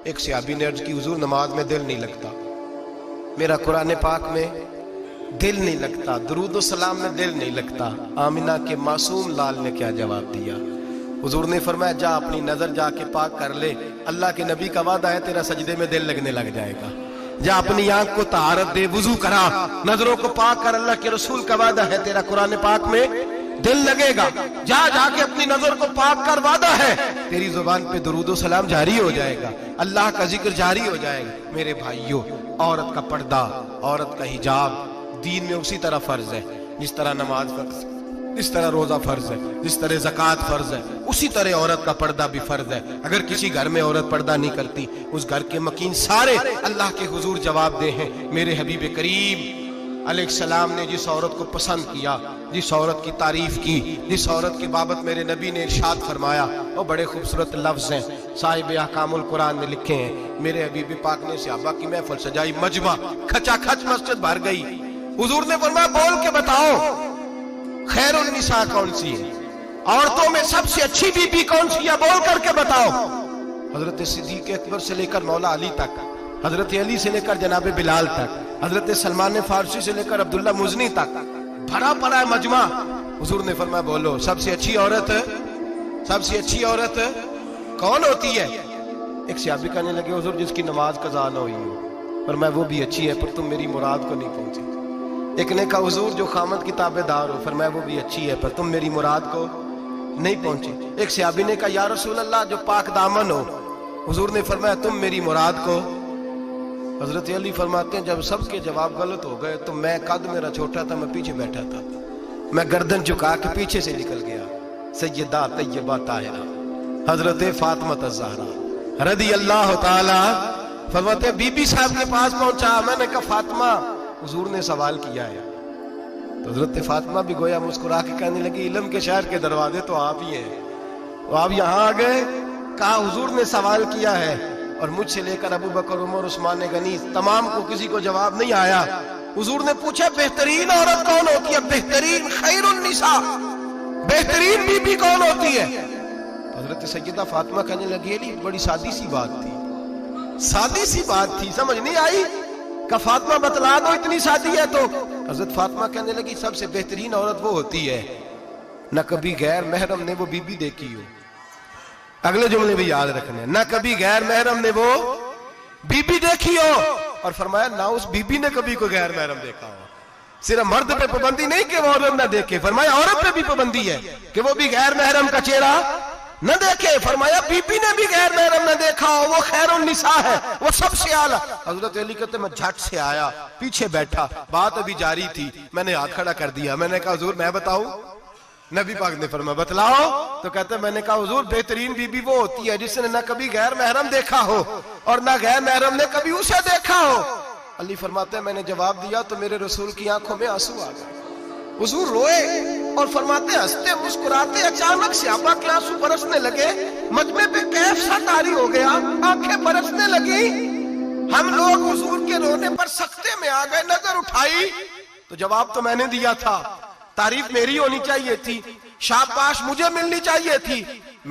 ایک صحابی نے عرض کی حضور نماز میں دل نہیں لگتا، میرا قرآن پاک میں دل نہیں لگتا، درود و سلام میں دل نہیں لگتا۔ آمینہ کے معصوم لال نے کیا جواب دیا؟ حضور نے فرمایا جا اپنی نظر جا کے پاک کر لے، اللہ کے نبی کا وعدہ ہے تیرا سجدے میں دل لگنے لگ جائے گا۔ جا اپنی آنکھ کو طہارت دے، وضو کرا، نظروں کو پاک کر، اللہ کے رسول کا وعدہ ہے تیرا قرآن پاک میں دل لگے گا۔ جا جا کے اپنی نظر کو پاک کر، وعدہ ہے تیری زبان پہ درود و سلام جاری ہو جائے گا، اللہ کا ذکر جاری ہو جائے گا۔ میرے بھائیوں، عورت کا پردہ، عورت کا حجاب دین میں اسی طرح فرض ہے جس طرح نماز فرض ہے، جس طرح روزہ فرض ہے، جس طرح زکوٰۃ فرض ہے، اسی طرح عورت کا پردہ بھی فرض ہے۔ اگر کسی گھر میں عورت پردہ نہیں کرتی، اس گھر کے مکین سارے اللہ کے حضور جواب دے ہیں۔ میرے حبیب کریم علیہ السلام نے جس عورت کو پسند کیا، جس عورت کی تعریف کی، جس عورت کی بابت میرے نبی نے ارشاد فرمایا، وہ بڑے خوبصورت لفظ ہیں، صاحب احکام القرآن نے لکھے ہیں۔ میرے حبیب پاک نے صحابہ کی محفل سجائی، مجمع کھچا کھچ مسجد بھر گئی۔ حضور نے فرمایا بول کے بتاؤ خیر النساء کون سی ہے، عورتوں میں سب سے اچھی بی بی کون سی ہے، بول کر کے بتاؤ۔ حضرت صدیق اکبر سے لے کر مولا علی تک، حضرت علی سے لے کر جناب بلال تک، حضرت سلمان فارسی سے لے کر عبداللہ مزنی تک بھرا پڑا ہے مجمع۔ حضور نے فرمایا بولو سب سے اچھی عورت، سب سے اچھی عورت کون ہوتی ہے؟ ایک صحابی کہنے لگے حضور جس کی نماز قضا نہ ہوئی ہو، فرمایا وہ بھی اچھی ہے پر تم میری مراد کو نہیں پہنچے۔ ایک نے کہا حضور جو خامد کی تابع دار ہو، فرمایا وہ بھی اچھی ہے پر تم میری مراد کو نہیں پہنچے۔ ایک صحابی نے کہا یا رسول اللہ جو پاک دامن ہو، حضور نے فرمایا تم میری مراد کو۔ حضرت علی فرماتے ہیں جب سب کے جواب غلط ہو گئے تو میں قد میرا چھوٹا تھا، میں پیچھے بیٹھا تھا، میں گردن جھکا کے پیچھے سے نکل گیا۔ سیدہ طیبہ طاہرہ حضرت فاطمہ الزہرا رضی اللہ تعالی، فرماتے ہیں بی بی صاحب کے پاس پہنچا، میں نے کہا فاطمہ حضور نے سوال کیا ہے۔ تو حضرت فاطمہ بھی گویا مسکرا کے کہنے لگی علم کے شہر کے دروازے تو آپ ہی ہیں، تو آپ یہاں آ گئے؟ کہا حضور نے سوال کیا ہے اور مجھ سے لے کر ابو بکر عمر عثمان غنی تمام کو کسی کو جواب نہیں آیا۔ حضور نے پوچھا بہترین عورت کون ہوتی ہے، بہترین خیر النساء، بہترین بی بی کون ہوتی ہے؟ حضرت سیدہ فاطمہ کہنے لگی علی بڑی سادی سی بات تھی، سادی سی بات تھی، سمجھ نہیں آئی؟ کہ فاطمہ بتلا دو اتنی سادی ہے تو۔ حضرت فاطمہ کہنے لگی سب سے بہترین عورت وہ ہوتی ہے نہ کبھی غیر محرم نے وہ بی بی دیکھی ہو۔ اگلے جملے بھی یاد رکھنے، نہ کبھی غیر محرم نے وہ بی بی دیکھی ہو، اور فرمایا نہ اس بی بی نے کبھی کوئی غیر محرم دیکھا ہو۔ صرف مرد پہ پابندی نہیں کہ وہ عورت نہ دیکھے، فرمایا عورت پہ بھی پابندی ہے کہ وہ بھی غیر محرم کا چہرہ نہ دیکھے۔ فرمایا بی بی نے بھی غیر محرم نہ دیکھا ہو، وہ خیر النساء ہے، وہ سب سے اعلیٰ۔ حضرت علی کہتے میں جھٹ سے آیا، پیچھے بیٹھا، بات ابھی جاری تھی، میں نے ہاتھ کھڑا کر دیا، میں نے کہا حضور میں بتاؤں؟ نبی پاک نے فرمایا بتلاؤ۔ تو کہتے میں نے کہا حضور بہترین بی بی وہ ہوتی ہے جس نے نہ کبھی غیر محرم دیکھا ہو اور نہ غیر محرم نے کبھی اسے دیکھا ہو۔ علی فرماتے ہیں میں نے جواب دیا تو میرے رسول کی آنکھوں میں آنسو آ گئے، حضور روئے اور فرماتے ہنستے مسکراتے اچانک صحابہ کے آنسو برسنے لگے، مجمع پہ کیف سا طاری ہو گیا، آنکھیں برسنے لگی۔ ہم لوگ حضور کے رونے پر سکتے میں آ گئے، نظر اٹھائی تو جواب تو میں نے دیا تھا، تعریف میری ہونی چاہیے تھی، شاباش مجھے ملنی چاہیے تھی۔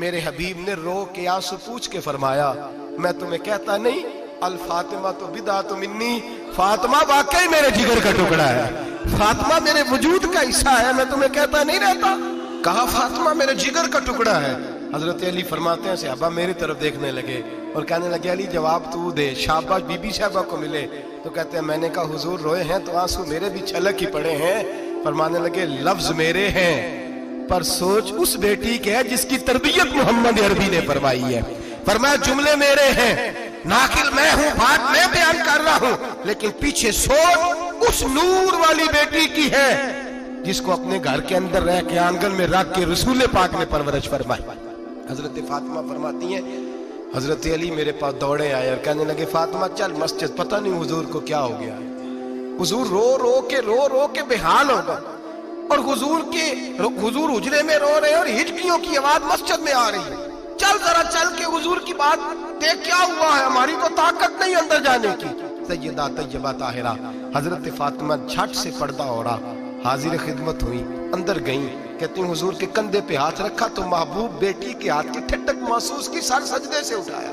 میرے حبیب نے رو کے آنسو پوچھ کے فرمایا میں تمہیں کہتا نہیں الفاطمہ تو بدعۃ منی، فاطمہ واقعی میرے جگر کا ٹکڑا ہے، فاطمہ میرے وجود کا حصہ ہے، میں تمہیں کہتا نہیں رہتا؟ کہا فاطمہ میرے جگر کا ٹکڑا ہے۔ حضرت علی فرماتے ہیں صحابہ میری طرف دیکھنے لگے اور کہنے لگے علی جواب تو دے، شاباش بی بی صاحبہ کو ملے۔ تو کہتے ہیں میں نے کہا حضور روئے ہیں تو آنسو میرے بھی چھلک ہی پڑے ہیں۔ فرمانے لگے لفظ میرے ہیں پر سوچ اس بیٹی کے ہے جس کی تربیت محمد عربی نے فرمائی ہے۔ فرمایا جملے میرے ہیں، ناقل میں ہوں، بات میں بیان کر رہا ہوں، لیکن پیچھے سوچ اس نور والی بیٹی کی ہے جس کو اپنے گھر کے اندر رہ کے آنگن میں رکھ کے رسول پاک نے پرورش فرمائی۔ حضرت فاطمہ فرماتی ہیں حضرت علی میرے پاس دوڑے آئے اور کہنے لگے فاطمہ چل مسجد، پتہ نہیں حضور کو کیا ہو گیا ہے۔ حضور رو رو کے بحال ہو گئے اور حضور حجرے میں رو رہے ہیں اور ہچکیوں کی آواز مسجد میں آ رہی ہے۔ چل ذرا چل کے حضور کی بات دیکھ کیا ہوا ہے، ہماری تو طاقت نہیں اندر جانے کی۔ سیدہ طیبہ طاہرہ حضرت فاطمہ جھٹ سے پردہ اوڑھا، حاضر خدمت ہوئی، اندر گئیں، کہتی ہیں حضور کے کندھے پہ ہاتھ رکھا تو محبوب بیٹی کے ہاتھ کی ٹھٹک محسوس کی، سر سجدے سے اٹھایا،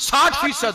60%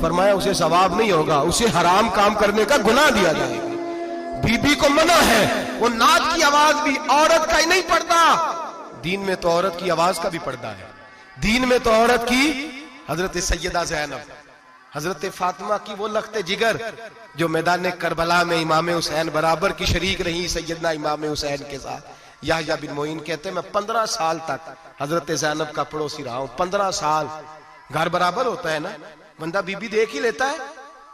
فرمایا اسے ثواب نہیں ہوگا, اسے حرام کام کرنے کا گناہ دیا جائے گا. بی کو منع ہے, وہ نعت کی آواز بھی عورت کا ہی نہیں پڑتا, دین میں تو عورت کی آواز کا بھی پردہ ہے. دین میں تو عورت کی حضرت سیدہ زینب, حضرت فاطمہ کی وہ لخت جگر جو میدان کربلا میں امام حسین برابر کی شریک رہی سیدنا امام حسین کے ساتھ. یحییٰ بن معین کہتے ہیں میں 15 سال تک حضرت زینب کا پڑوسی رہا ہوں. 15 سال. گھر برابر ہوتا ہے نا, بندہ بی بی دیکھ ہی لیتا ہے.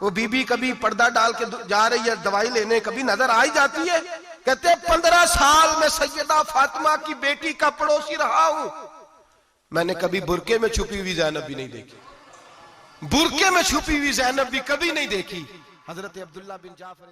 وہ بی بی کبھی پردہ ڈال کے جا رہی ہے دوائی لینے, کبھی نظر آ ہی جاتی ہے. کہتے ہیں 15 سال میں سیدہ فاطمہ کی بیٹی کا پڑوسی رہا ہوں, میں نے کبھی برقعے میں چھپی ہوئی زینب بھی نہیں دیکھی. برقعے میں چھپی ہوئی زینب بھی کبھی نہیں دیکھی. حضرت عبداللہ بن جعفر